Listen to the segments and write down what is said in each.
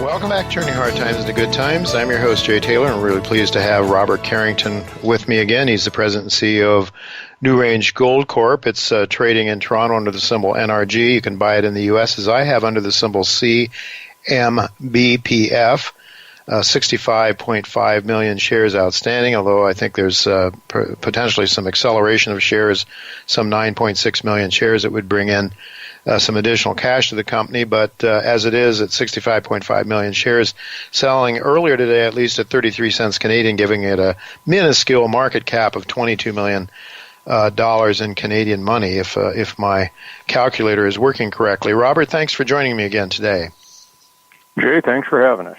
Welcome back to Turning Hard Times into Good Times. I'm your host, Jay Taylor, and I'm really pleased to have Robert Carrington with me again. He's the president and CEO of Newrange Gold Corp. It's trading in Toronto under the symbol NRG. You can buy it in the U.S. as I have under the symbol CMBPF. 65.5 million shares outstanding, although I think there's potentially some acceleration of shares, some 9.6 million shares. It would bring in some additional cash to the company, but as it is at 65.5 million shares, selling earlier today at least at 33 cents Canadian, giving it a minuscule market cap of $22 million in Canadian money, if my calculator is working correctly. Robert, thanks for joining me again today. Jay, thanks for having us.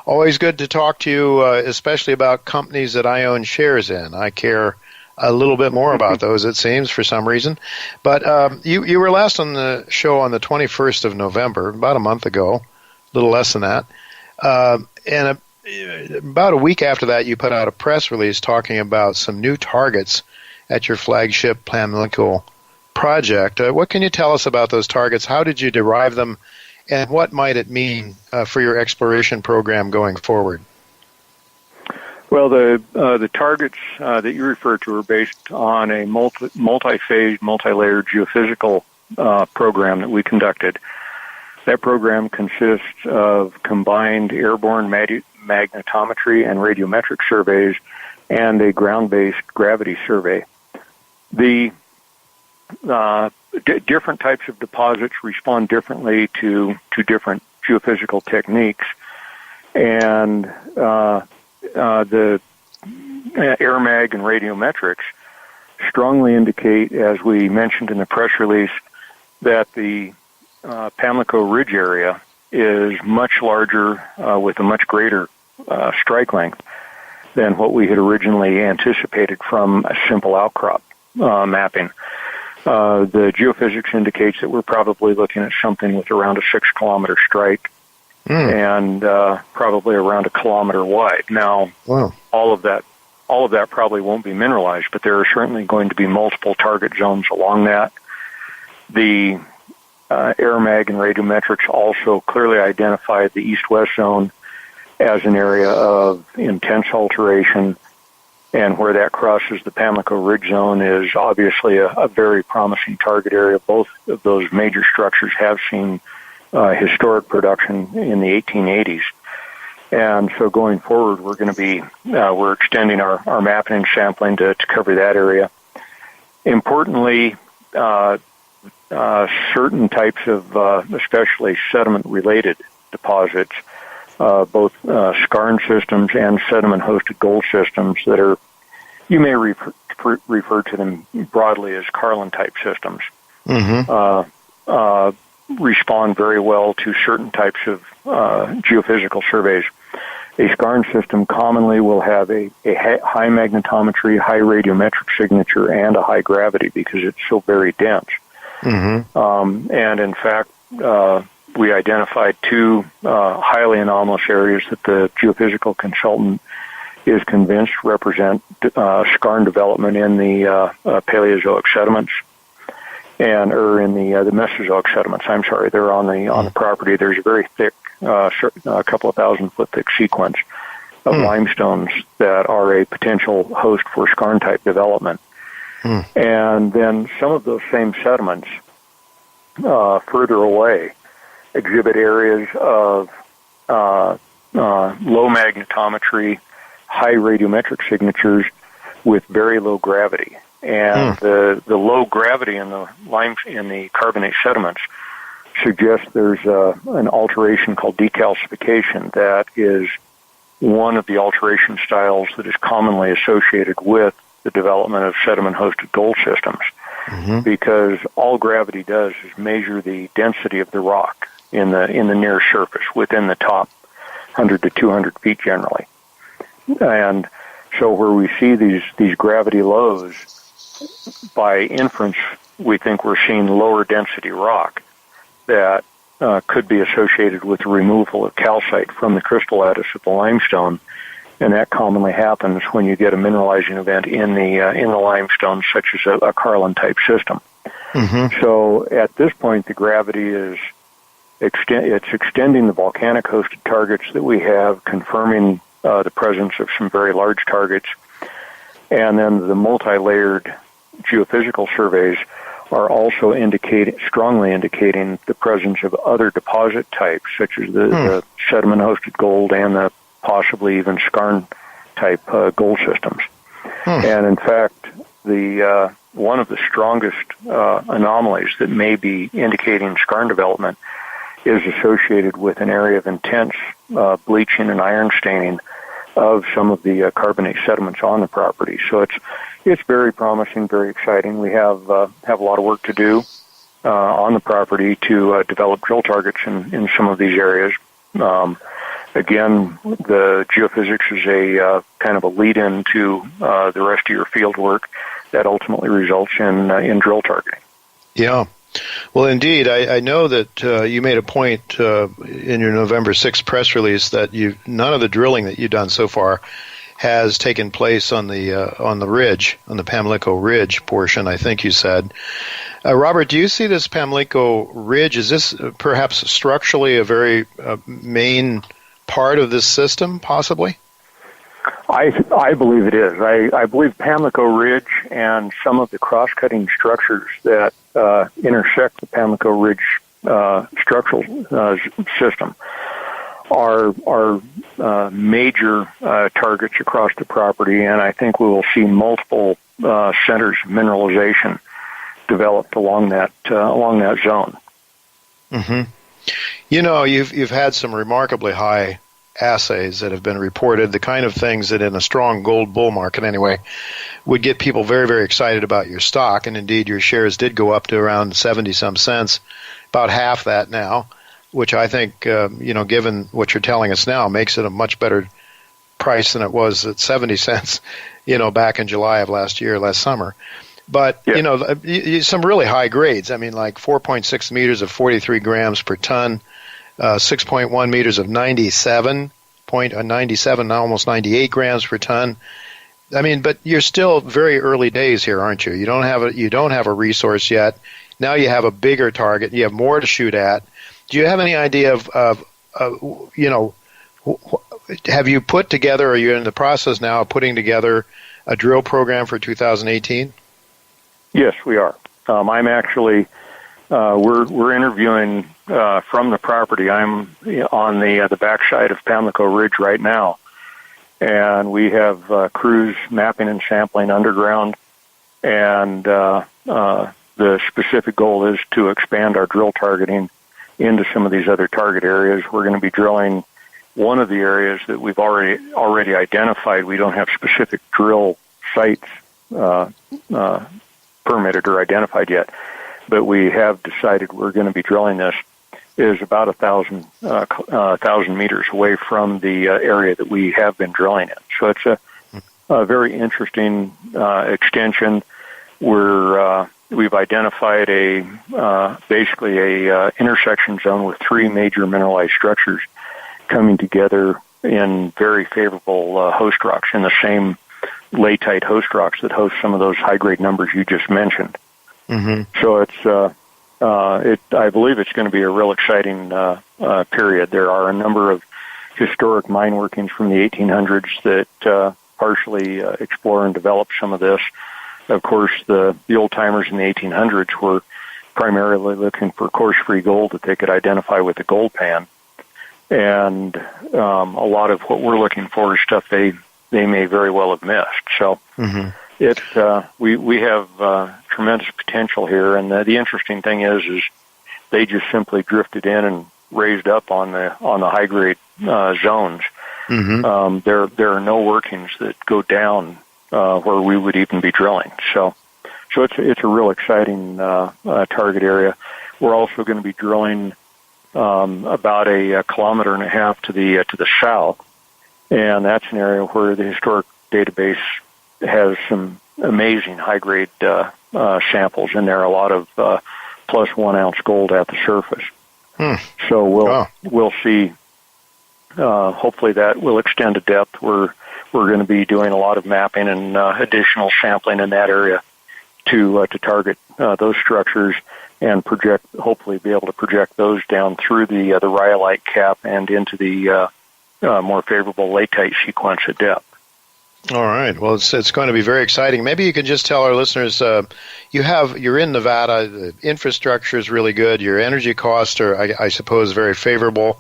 Always good to talk to you, especially about companies that I own shares in. I care a little bit more about those, it seems, for some reason. But you were last on the show on the 21st of November, about a month ago, a little less than that. And about a week after that, you put out a press release talking about some new targets at your flagship Pamlico project. What can you tell us about those targets? How did you derive them? And what might it mean for your exploration program going forward? Well, the targets that you refer to are based on a multi-phase, multi-layered geophysical program that we conducted. That program consists of combined airborne magnetometry and radiometric surveys and a ground-based gravity survey. The different types of deposits respond differently to different geophysical techniques, and the air mag and radiometrics strongly indicate, as we mentioned in the press release, that the Pamlico Ridge area is much larger with a much greater strike length than what we had originally anticipated from a simple outcrop mapping. The geophysics indicates that we're probably looking at something with around a 6-kilometer strike and probably around a kilometer wide. Now, wow. all of that probably won't be mineralized, but there are certainly going to be multiple target zones along that. The air mag and radiometrics also clearly identified the east-west zone as an area of intense alteration, and where that crosses the Pamlico Ridge Zone is obviously a very promising target area. Both of those major structures have seen historic production in the 1880s. And so going forward, we're going to be, we're extending our mapping and sampling to cover that area. Importantly, certain types of, especially sediment-related deposits, both skarn systems and sediment-hosted gold systems that are, you may refer to them broadly as Carlin-type systems, respond very well to certain types of geophysical surveys. A skarn system commonly will have a high magnetometry, high radiometric signature, and a high gravity because it's so very dense. And in fact, we identified two highly anomalous areas that the geophysical consultant is convinced represent skarn development in the Paleozoic sediments, or in the Mesozoic sediments. I'm sorry, they're on the property. There's a very thick, a couple of 1,000-foot thick sequence of limestones that are a potential host for skarn-type development. And then some of those same sediments further away exhibit areas of low magnetometry, high radiometric signatures with very low gravity. And the low gravity in the carbonate sediments suggests there's an alteration called decalcification that is one of the alteration styles that is commonly associated with the development of sediment-hosted gold systems, because all gravity does is measure the density of the rock in the near surface within the top 100 to 200 feet generally. And so where we see these gravity lows, by inference, we think we're seeing lower density rock that could be associated with the removal of calcite from the crystal lattice of the limestone, and that commonly happens when you get a mineralizing event in the limestone, such as a Carlin-type system. So at this point, the gravity is It's extending the volcanic-hosted targets that we have, confirming the presence of some very large targets, and then the multi-layered geophysical surveys are also strongly indicating the presence of other deposit types, such as the sediment-hosted gold and the possibly even skarn-type gold systems. And in fact, the one of the strongest anomalies that may be indicating skarn development is associated with an area of intense bleaching and iron staining of some of the carbonate sediments on the property. So it's very promising, very exciting. We have a lot of work to do on the property to develop drill targets in some of these areas. Again, the geophysics is a kind of a lead-in to the rest of your field work that ultimately results in drill targeting. Yeah. Well, indeed, I know that you made a point in your November 6th press release that none of the drilling that you've done so far has taken place on the ridge, on the Pamlico Ridge portion, I think you said. Robert, do you see this Pamlico Ridge, is this perhaps structurally a very main part of this system, possibly? I believe it is. I believe Pamlico Ridge and some of the cross-cutting structures that intersect the Pamlico Ridge structural system are major targets across the property, and I think we will see multiple centers of mineralization developed along that zone. Mm-hmm. You know, you've had some remarkably high assays that have been reported, the kind of things that in a strong gold bull market anyway would get people very, very excited about your stock. And indeed, your shares did go up to around 70-some cents, about half that now, which I think, given what you're telling us now, makes it a much better price than it was at 70 cents, back in July of last summer. But, yeah. Some really high grades. I mean, like 4.6 meters of 43 grams per ton, 6.1 meters of 97, almost 98 grams per ton. I mean, but you're still very early days here, aren't you? You don't have a resource yet. Now you have a bigger target. You have more to shoot at. Do you have any idea of have you put together, or are you in the process now of putting together a drill program for 2018? Yes, we are. I'm actually we're interviewing from the property. I'm on the backside of Pamlico Ridge right now, and we have crews mapping and sampling underground. And the specific goal is to expand our drill targeting into some of these other target areas. We're going to be drilling one of the areas that we've already identified. We don't have specific drill sites permitted or identified yet, but we have decided we're going to be drilling this. Is about 1,000 meters away from the area that we have been drilling in. So it's a very interesting extension. We've identified basically a intersection zone with three major mineralized structures coming together in very favorable host rocks, in the same latite host rocks that host some of those high-grade numbers you just mentioned. Mm-hmm. So I believe it's going to be a real exciting period. There are a number of historic mine workings from the 1800s that partially explore and develop some of this. Of course, the old-timers in the 1800s were primarily looking for coarse-free gold that they could identify with the gold pan. And a lot of what we're looking for is stuff they may very well have missed. So mm-hmm. We have tremendous potential here, and the interesting thing is they just simply drifted in and raised up on the high grade zones. Mm-hmm. There are no workings that go down where we would even be drilling. So it's a real exciting target area. We're also going to be drilling about a kilometer and a half to the south, and that's an area where the historic database has some amazing high-grade samples in there, a lot of plus 1 ounce gold at the surface. So we'll see. Hopefully that will extend to depth. We're going to be doing a lot of mapping and additional sampling in that area to target those structures. and hopefully be able to project those down through the rhyolite cap and into the more favorable latite sequence at depth. All right. Well, it's going to be very exciting. Maybe you can just tell our listeners, you're in Nevada. The infrastructure is really good. Your energy costs are, I suppose, very favorable.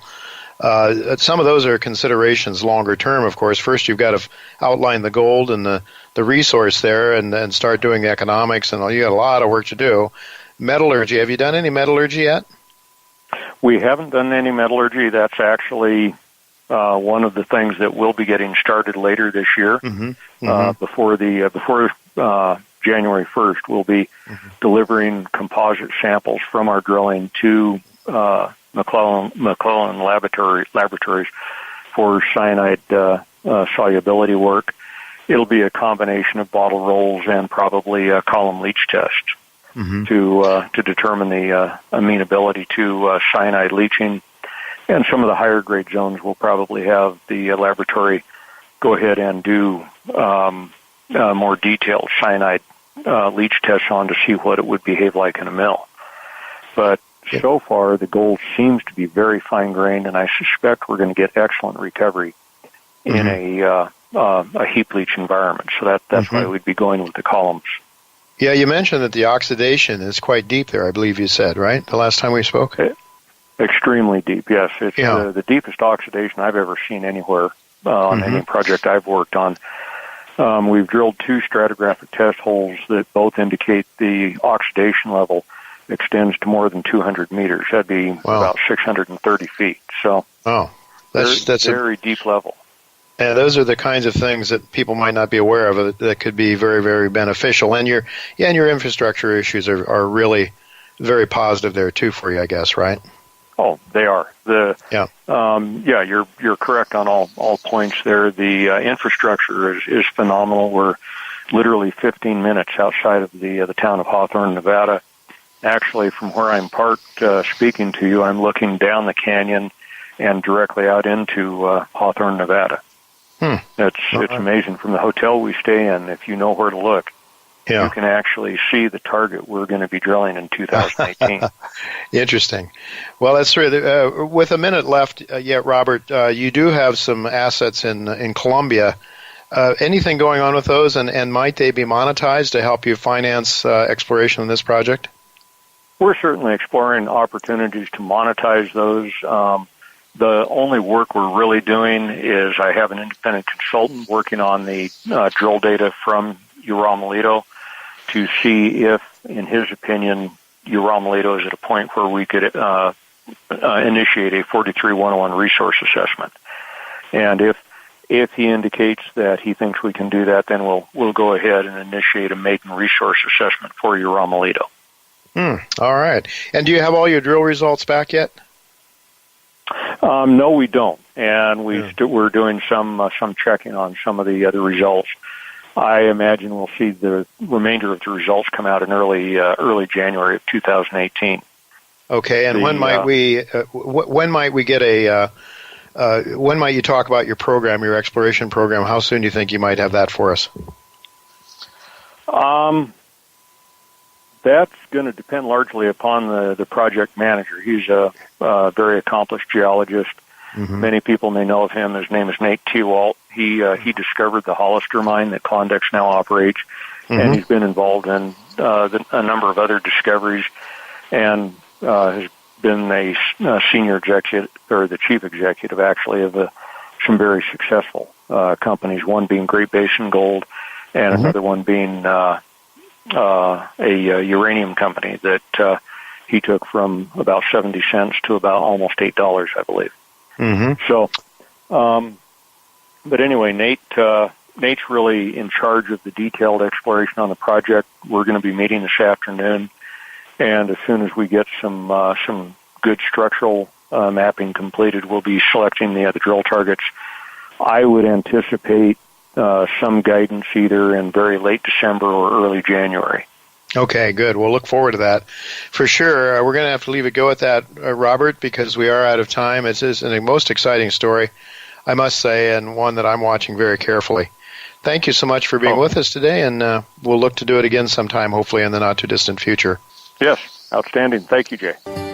Some of those are considerations longer term, of course. First, you've got to outline the gold and the resource there, and then start doing the economics. And you got a lot of work to do. Metallurgy. Have you done any metallurgy yet? We haven't done any metallurgy. That's actually one of the things that we'll be getting started later this year. Before January 1st, we'll be delivering composite samples from our drilling to McClellan laboratories for cyanide solubility work. It'll be a combination of bottle rolls and probably a column leach test to determine the amenability to cyanide leaching. And some of the higher grade zones will probably have the laboratory go ahead and do more detailed cyanide leach tests on to see what it would behave like in a mill. But so far, the gold seems to be very fine-grained, and I suspect we're going to get excellent recovery in a heap leach environment. So that's why we'd be going with the columns. Yeah, you mentioned that the oxidation is quite deep there, I believe you said, right, the last time we spoke? Extremely deep, yes. It's the deepest oxidation I've ever seen anywhere on any project I've worked on. We've drilled 2 stratigraphic test holes that both indicate the oxidation level extends to more than 200 meters. That'd be about 630 feet. So that's a very deep level. And those are the kinds of things that people might not be aware of that could be very, very beneficial. And your infrastructure issues are really very positive there too for you, I guess, right? Oh, they are. You're correct on all points there. The infrastructure is phenomenal. We're literally 15 minutes outside of the town of Hawthorne, Nevada. Actually, from where I'm parked speaking to you, I'm looking down the canyon and directly out into Hawthorne, Nevada. It's amazing. From the hotel we stay in, if you know where to look, you can actually see the target we're going to be drilling in 2018. Interesting. Well, that's really, with a minute left yet, Robert, you do have some assets in Colombia. Anything going on with those, and might they be monetized to help you finance exploration in this project? We're certainly exploring opportunities to monetize those. The only work we're really doing is I have an independent consultant working on the drill data from Uramalito to see if, in his opinion, Uramalito is at a point where we could initiate a 43-101 resource assessment. And if he indicates that he thinks we can do that, then we'll go ahead and initiate a maiden resource assessment for Uramalito. All right. And do you have all your drill results back yet? No, we don't. And we're doing some checking on some of the other results. I imagine we'll see the remainder of the results come out in early January of 2018. Okay. And when might we get when might you talk about your program, your exploration program? How soon do you think you might have that for us? That's going to depend largely upon the project manager. He's a very accomplished geologist. Many people may know of him. His name is Nate Tewalt. He discovered the Hollister mine that Klondike now operates, and he's been involved in a number of other discoveries, and has been a senior executive, or the chief executive, actually, of some very successful companies, one being Great Basin Gold, and another one being a uranium company that he took from about 70 cents to about almost $8, I believe. So, but anyway, Nate's really in charge of the detailed exploration on the project. We're going to be meeting this afternoon, and as soon as we get some good structural mapping completed, we'll be selecting the drill targets. I would anticipate some guidance either in very late December or early January. Okay, good. We'll look forward to that. For sure, we're going to have to leave it go at that, Robert, because we are out of time. It's a most exciting story, I must say, and one that I'm watching very carefully. Thank you so much for being with us today, and we'll look to do it again sometime, hopefully in the not-too-distant future. Yes, Outstanding. Thank you, Jay.